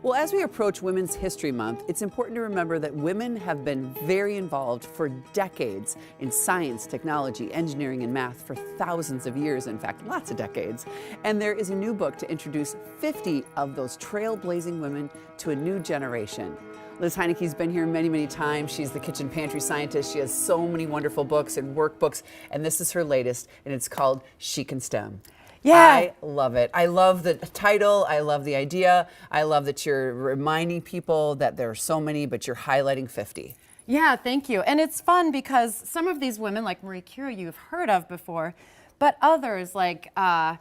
Well, as we approach Women's History Month, it's important to remember that women have been very involved for decades in science, technology, engineering, and math for thousands of years, in fact, lots of decades. And there is a new book to introduce 50 of those trailblazing women to a new generation. Liz Heineke's been here many, many times. She's the kitchen pantry scientist. She has so many wonderful books and workbooks, and this is her latest, and it's called She Can STEM. Yeah. I love it. I love the title. I love the idea. I love that you're reminding people that there are so many, but you're highlighting 50. Yeah, thank you. And it's fun because some of these women, like Marie Curie, you've heard of before, but others like Ayanna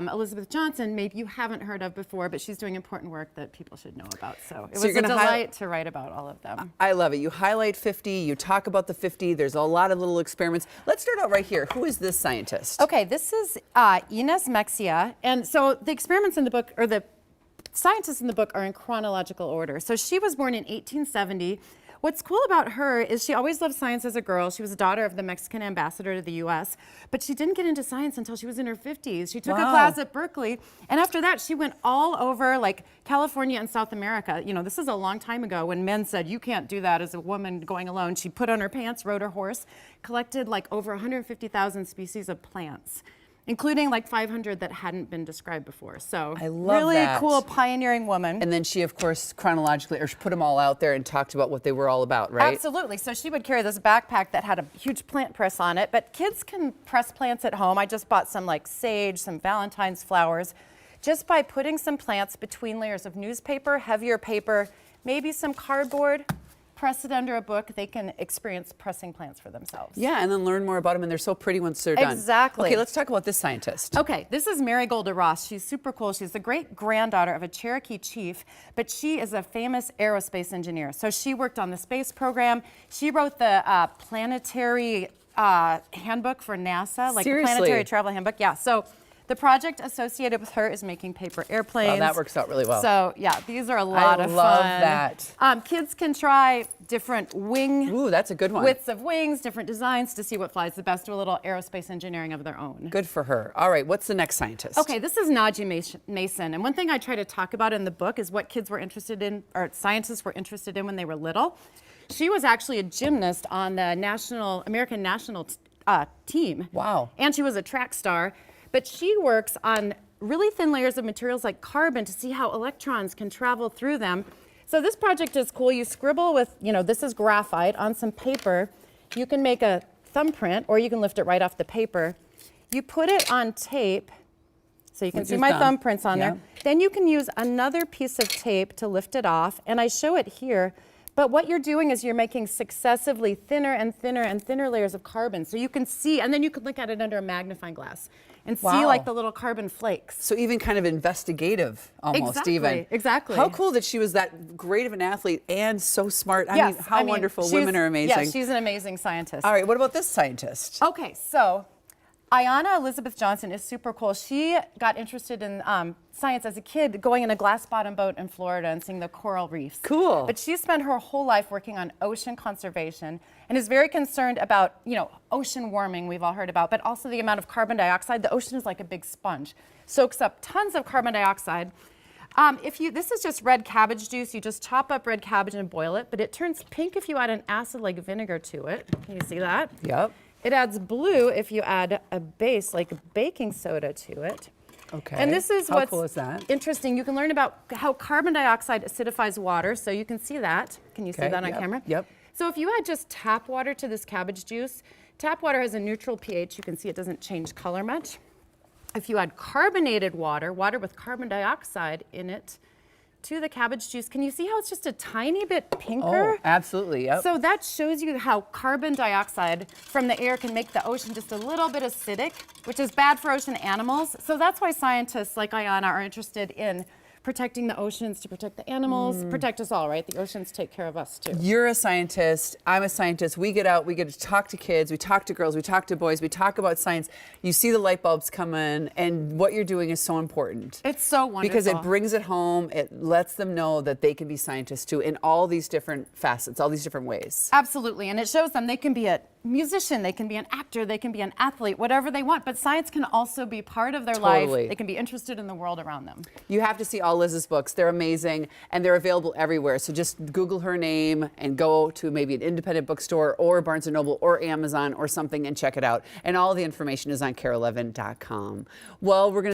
Elizabeth Johnson, maybe you haven't heard of before, but she's doing important work that people should know about. So it was a delight to write about all of them. I love it. You highlight 50, you talk about the 50, there's a lot of little experiments. Let's start out right here. Who is this scientist? Okay, this is Ines Mexia. And so the experiments in the book, or the scientists in the book, are in chronological order. So she was born in 1870. What's cool about her is she always loved science as a girl. She was a daughter of the Mexican ambassador to the US, but she didn't get into science until she was in her 50s. She took a class at Berkeley, and after that she went all over like California and South America. You know, this is a long time ago when men said, you can't do that as a woman going alone. She put on her pants, rode her horse, collected like over 150,000 species of plants, including like 500 that hadn't been described before. So I love really that. Cool, pioneering woman. And then she, of course, chronologically, or she put them all out there and talked about what they were all about, right? Absolutely. So she would carry this backpack that had a huge plant press on it, but kids can press plants at home. I just bought some like sage, some Valentine's flowers, just by putting some plants between layers of newspaper, heavier paper, maybe some cardboard. Press it under a book, they can experience pressing plants for themselves. Yeah, and then learn more about them, and they're so pretty once they're done. Exactly. Okay, let's talk about this scientist. Okay, this is Marigolda Ross. She's super cool. She's the great-granddaughter of a Cherokee chief, but she is a famous aerospace engineer. So she worked on the space program. She wrote the planetary handbook for NASA, like the planetary travel handbook. Yeah, so the project associated with her is making paper airplanes. Well, that works out really well. So yeah, these are a lot of fun. I love that. Kids can try different wing Ooh, that's a good one. widths of wings, different designs to see what flies the best, do a little aerospace engineering of their own. Good for her. All right, what's the next scientist? Okay, this is Naji Mason. And one thing I try to talk about in the book is what kids were interested in, or scientists were interested in when they were little. She was actually a gymnast on the American national team. Wow. And she was a track star. But she works on really thin layers of materials like carbon to see how electrons can travel through them. So this project is cool. You scribble with, this is graphite on some paper. You can make a thumbprint, or you can lift it right off the paper. You put it on tape, so you can see my thumbprints on there. Then you can use another piece of tape to lift it off, and I show it here. But what you're doing is you're making successively thinner and thinner and thinner layers of carbon. So you can see, and then you can look at it under a magnifying glass and see like the little carbon flakes. So even kind of investigative almost. Exactly. How cool that she was that great of an athlete and so smart. I mean, how wonderful. Women are amazing. Yeah, she's an amazing scientist. All right, what about this scientist? Okay, so Ayanna Elizabeth Johnson is super cool. She got interested in science as a kid, going in a glass bottom boat in Florida and seeing the coral reefs. Cool. But she spent her whole life working on ocean conservation and is very concerned about, ocean warming we've all heard about, but also the amount of carbon dioxide. The ocean is like a big sponge, soaks up tons of carbon dioxide. This is just red cabbage juice. You just chop up red cabbage and boil it, but it turns pink if you add an acid like vinegar to it. Can you see that? Yep. It adds blue if you add a base like baking soda to it. Okay. And this is How cool is that? interesting. You can learn about how carbon dioxide acidifies water, so you can see that. Can you see that on camera? Yep. So if you add just tap water to this cabbage juice, tap water has a neutral pH. You can see it doesn't change color much. If you add carbonated water with carbon dioxide in it, to the cabbage juice, can you see how it's just a tiny bit pinker? Oh, absolutely, yep. So that shows you how carbon dioxide from the air can make the ocean just a little bit acidic, which is bad for ocean animals. So that's why scientists like Ayanna are interested in protecting the oceans to protect the animals, protect us all, right? The oceans take care of us too. You're a scientist, I'm a scientist. We get out, we get to talk to kids, we talk to girls, we talk to boys, we talk about science. You see the light bulbs come in, and what you're doing is so important. It's so wonderful. Because it brings it home, it lets them know that they can be scientists too in all these different facets, all these different ways. Absolutely, and it shows them they can be at musician, they can be an actor, they can be an athlete, whatever they want, but science can also be part of their Totally. life. They can be interested in the world around them. You have to see all Liz's books. They're amazing, and they're available everywhere. So just Google her name and go to maybe an independent bookstore or Barnes & Noble or Amazon or something and check it out. And all the information is on KARE11.com. Well, we're going to